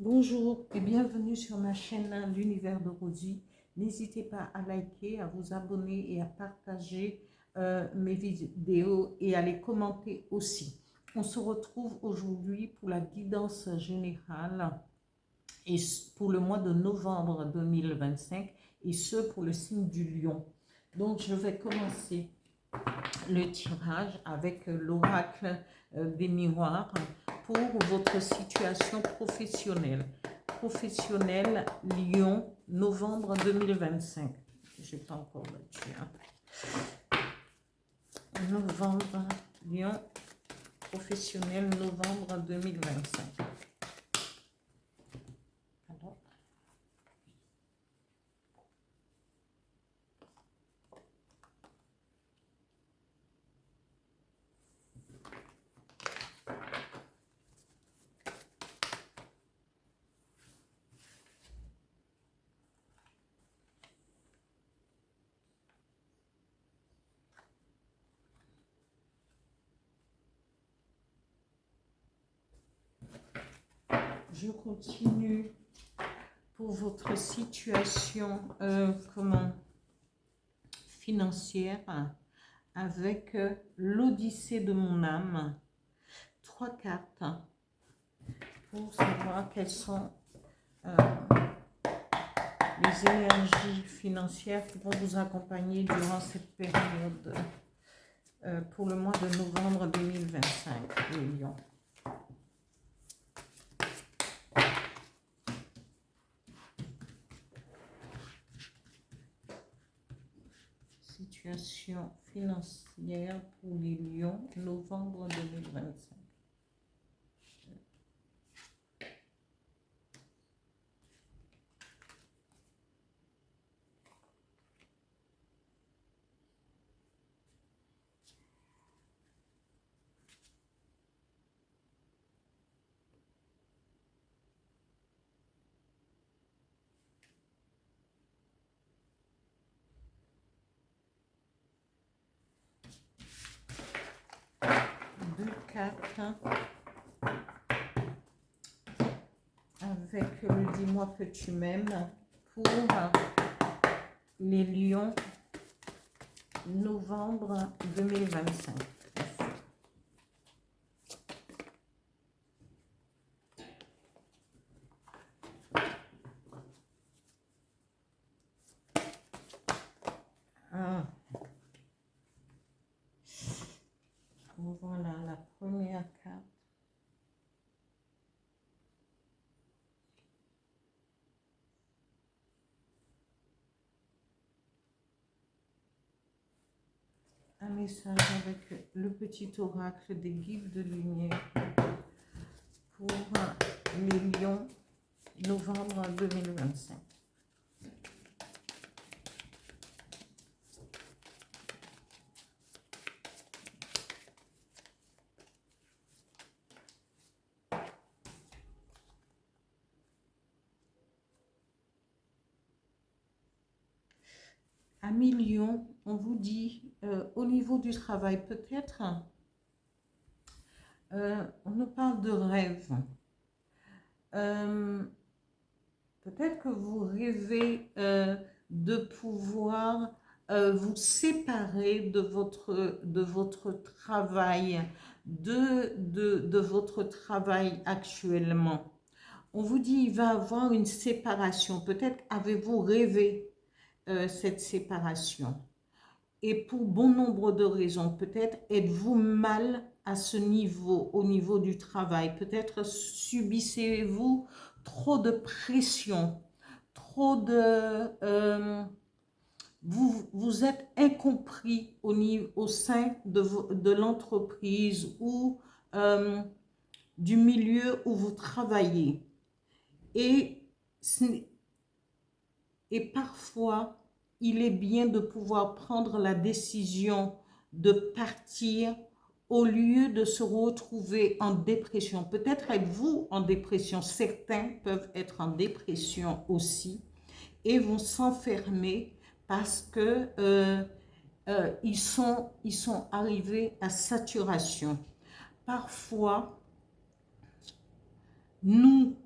Bonjour et bienvenue sur ma chaîne L'Univers de Rosie. N'hésitez pas à liker, à vous abonner et à partager mes vidéos et à les commenter aussi. On se retrouve aujourd'hui pour la guidance générale et pour le mois de novembre 2025 et ce pour le signe du lion. Donc je vais commencer le tirage avec l'oracle des miroirs pour votre situation professionnelle. Professionnelle, Lyon, novembre 2025. Je n'ai pas encore là-dessus. Novembre, Lyon, professionnel, novembre 2025. Alors. Je continue pour votre situation financière avec l'Odyssée de mon âme. 3 cartes pour savoir quelles sont les énergies financières qui vont vous accompagner durant cette période pour le mois de novembre 2025, les lions. Situation financière pour les lions, novembre 2025. Deux cartes avec le dis-moi que tu m'aimes pour les lions, novembre 2025. Voilà la première carte. Un message avec le petit oracle des guides de lumière pour les lions, novembre 2025. Amis lions, on vous dit au niveau du travail, peut-être, on nous parle de rêve. Peut-être que vous rêvez de pouvoir vous séparer de votre travail, de votre travail actuellement. On vous dit il va y avoir une séparation. Peut-être avez-vous rêvé cette séparation. Et pour bon nombre de raisons, peut-être êtes-vous mal à ce niveau, au niveau du travail. Peut-être subissez-vous trop de pression, trop de... vous êtes incompris au sein de l'entreprise ou du milieu où vous travaillez. Et parfois, il est bien de pouvoir prendre la décision de partir au lieu de se retrouver en dépression. Peut-être êtes-vous en dépression, certains peuvent être en dépression aussi et vont s'enfermer parce que ils sont arrivés à saturation. Parfois, nous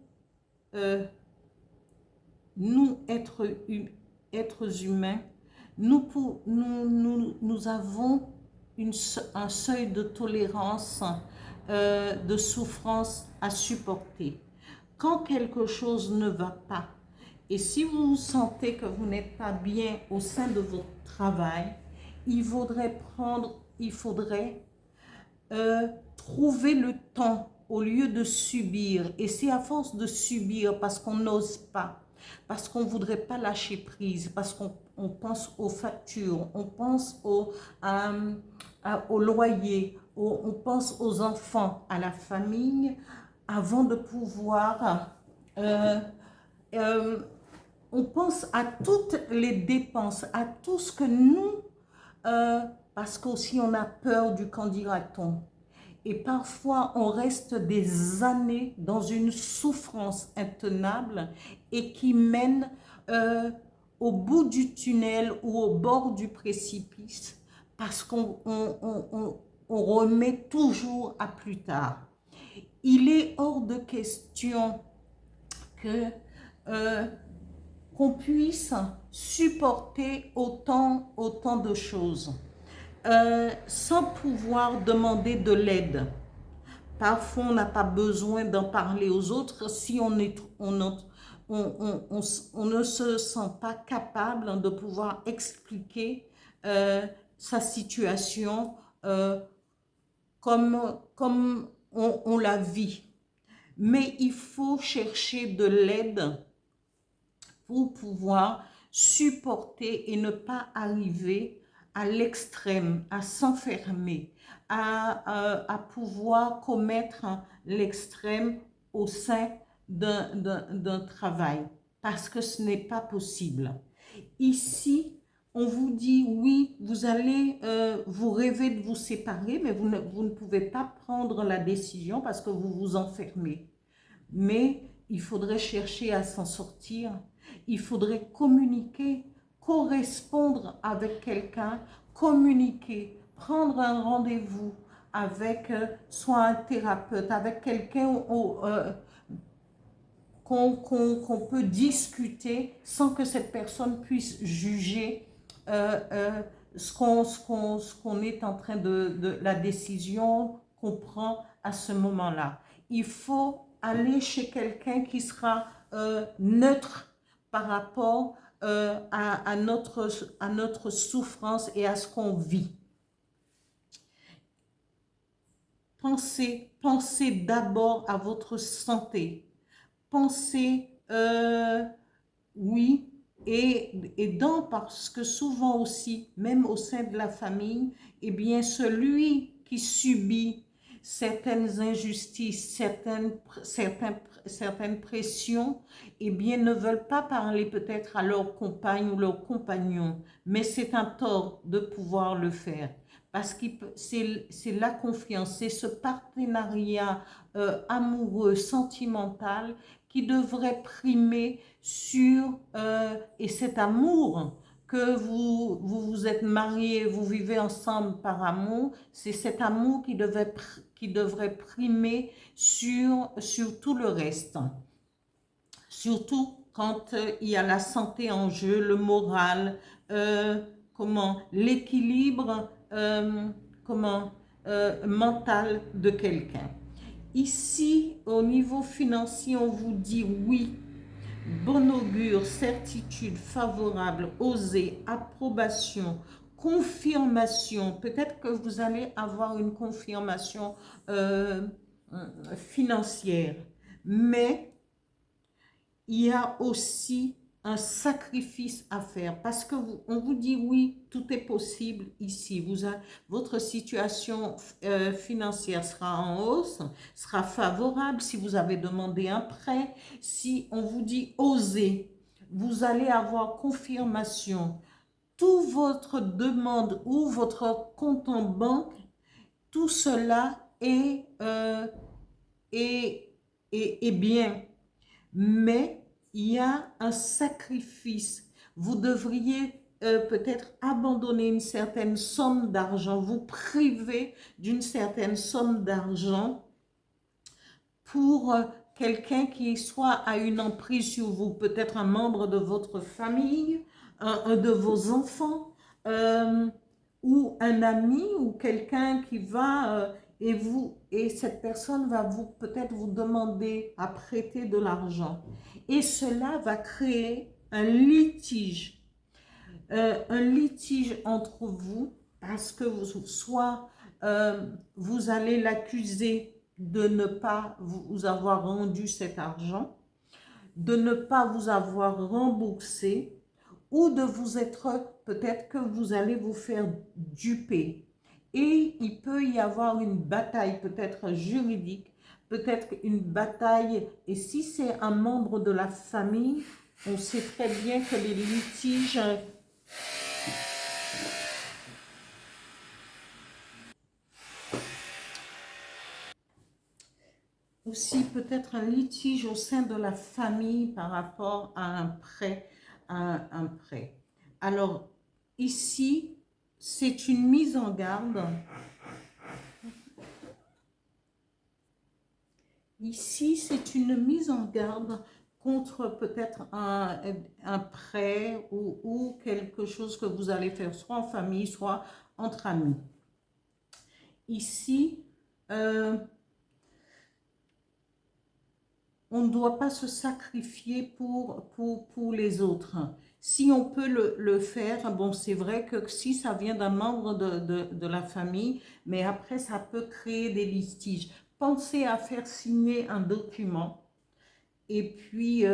nous, êtres humains, nous avons un seuil de tolérance, de souffrance à supporter. Quand quelque chose ne va pas, et si vous sentez que vous n'êtes pas bien au sein de votre travail, il faudrait trouver le temps au lieu de subir. Et c'est à force de subir parce qu'on n'ose pas, parce qu'on ne voudrait pas lâcher prise, parce qu'on pense aux factures, on pense au loyer, on pense aux enfants, à la famille, avant de pouvoir... on pense à toutes les dépenses, à tout ce que nous... parce qu'aussi on a peur du qu'en dira-t-on. Et parfois, on reste des années dans une souffrance intenable et qui mène au bout du tunnel ou au bord du précipice parce qu'on remet toujours à plus tard. Il est hors de question que qu'on puisse supporter autant de choses. Sans pouvoir demander de l'aide. Parfois, on n'a pas besoin d'en parler aux autres si on ne se sent pas capable de pouvoir expliquer sa situation comme on la vit. Mais il faut chercher de l'aide pour pouvoir supporter et ne pas arriver à l'extrême, à s'enfermer, à pouvoir commettre l'extrême au sein d'un travail, parce que ce n'est pas possible. Ici, on vous dit, oui, vous allez, vous rêvez de vous séparer, mais vous ne pouvez pas prendre la décision parce que vous vous enfermez. Mais il faudrait chercher à s'en sortir. Il faudrait communiquer, correspondre avec quelqu'un, communiquer, prendre un rendez-vous avec soit un thérapeute, avec quelqu'un qu'on peut discuter sans que cette personne puisse juger ce qu'on est en train de la décision qu'on prend à ce moment-là. Il faut aller chez quelqu'un qui sera neutre par rapport à notre souffrance et à ce qu'on vit. Pensez d'abord à votre santé. Pensez, oui, parce que souvent aussi, même au sein de la famille, eh bien, celui qui subit certaines injustices, certaines pressions, eh bien, ne veulent pas parler peut-être à leur compagne ou leur compagnon, mais c'est un tort de pouvoir le faire. Parce que c'est la confiance, c'est ce partenariat amoureux, sentimental qui devrait primer sur, et cet amour que vous êtes mariés, vous vivez ensemble par amour, c'est cet amour qui devrait primer sur tout le reste. Surtout quand il y a la santé en jeu, le moral, l'équilibre mental de quelqu'un. Ici, au niveau financier, on vous dit oui, bon augure, certitude, favorable, oser, approbation, confirmation. Peut-être que vous allez avoir une confirmation financière, mais il y a aussi un sacrifice à faire parce que on vous dit oui, tout est possible ici. Votre situation financière sera en hausse, sera favorable si vous avez demandé un prêt. Si on vous dit osez, vous allez avoir confirmation. Toute votre demande ou votre compte en banque, tout cela est bien. Mais il y a un sacrifice. Vous devriez peut-être abandonner une certaine somme d'argent, vous priver d'une certaine somme d'argent pour quelqu'un qui soit a une emprise sur vous, peut-être un membre de votre famille, un de vos enfants, ou un ami ou quelqu'un qui va et cette personne va peut-être vous demander à prêter de l'argent. Et cela va créer un litige entre vous parce que soit vous allez l'accuser de ne pas vous avoir rendu cet argent, de ne pas vous avoir remboursé ou de vous être, peut-être que vous allez vous faire duper. Et il peut y avoir une bataille peut-être juridique, peut-être une bataille, et si c'est un membre de la famille, on sait très bien que les litiges aussi peut-être un litige au sein de la famille par rapport à un prêt, un prêt. Alors, ici, c'est une mise en garde. Ici, c'est une mise en garde contre peut-être un prêt ou quelque chose que vous allez faire soit en famille, soit entre amis. Ici, on ne doit pas se sacrifier pour les autres. Si on peut le faire, bon, c'est vrai que si ça vient d'un membre de la famille, mais après, ça peut créer des litiges. Pensez à faire signer un document et puis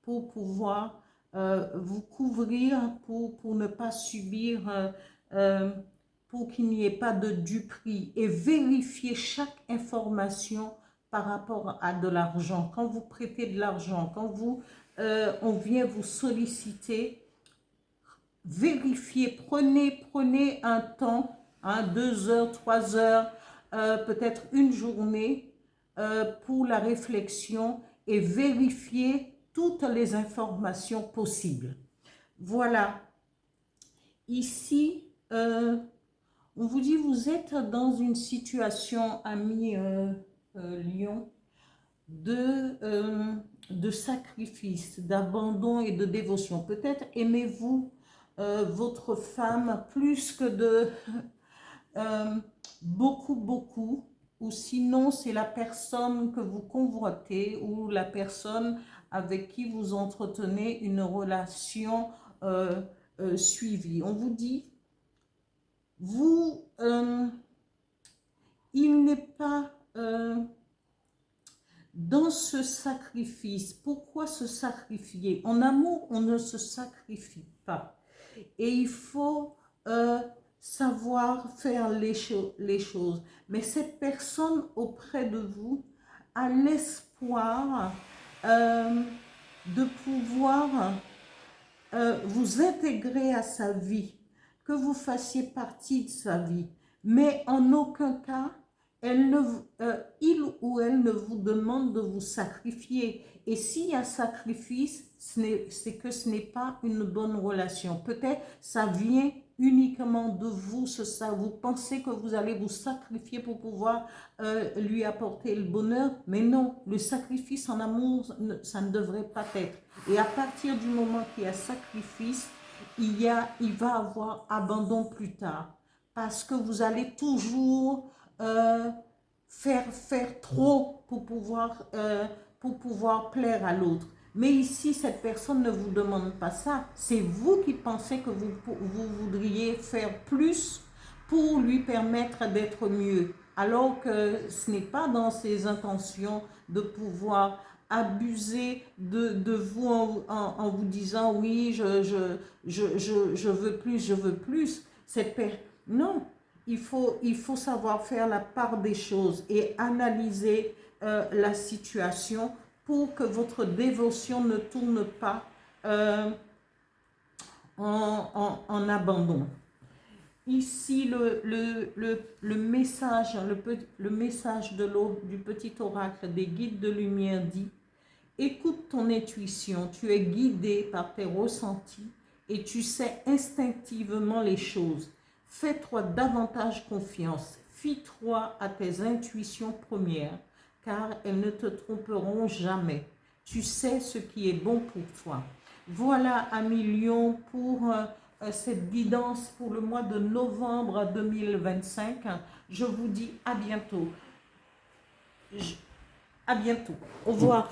pour pouvoir vous couvrir, pour ne pas subir, pour qu'il n'y ait pas de duperie et vérifier chaque information par rapport à de l'argent. Quand vous prêtez de l'argent, quand on vient vous solliciter, vérifiez, prenez un temps, 2 heures, 3 heures, peut-être une journée pour la réflexion et vérifiez toutes les informations possibles. Voilà. Ici, on vous dit, vous êtes dans une situation, ami Lion, de sacrifice, d'abandon et de dévotion. Peut-être aimez-vous votre femme plus que de beaucoup, ou sinon c'est la personne que vous convoitez ou la personne avec qui vous entretenez une relation suivie. On vous dit, il n'est pas dans ce sacrifice. Pourquoi se sacrifier? En amour, on ne se sacrifie pas. Et il faut savoir faire les choses. Mais cette personne auprès de vous a l'espoir de pouvoir vous intégrer à sa vie, que vous fassiez partie de sa vie. Mais en aucun cas, il ou elle ne vous demande de vous sacrifier. Et s'il y a sacrifice, c'est que ce n'est pas une bonne relation. Peut-être ça vient uniquement de vous, ça. Vous pensez que vous allez vous sacrifier pour pouvoir lui apporter le bonheur, mais non, le sacrifice en amour, ça ne devrait pas être. Et à partir du moment qu'il y a sacrifice, il va avoir abandon plus tard. Parce que vous allez toujours faire trop pour pouvoir plaire à l'autre. Mais ici, cette personne ne vous demande pas ça. C'est vous qui pensez que vous voudriez faire plus pour lui permettre d'être mieux. Alors que ce n'est pas dans ses intentions de pouvoir abuser de vous en vous disant oui, je veux plus, je veux plus. Non, il faut savoir faire la part des choses et analyser la situation pour que votre dévotion ne tourne pas en abandon. Ici, le message de l'aube du petit oracle des guides de lumière dit: écoute ton intuition, tu es guidé par tes ressentis et tu sais instinctivement les choses. Fais-toi davantage confiance, fie-toi à tes intuitions premières, car elles ne te tromperont jamais. Tu sais ce qui est bon pour toi. Voilà, amis Lion, pour cette guidance pour le mois de novembre 2025. Je vous dis à bientôt. À bientôt. Au revoir.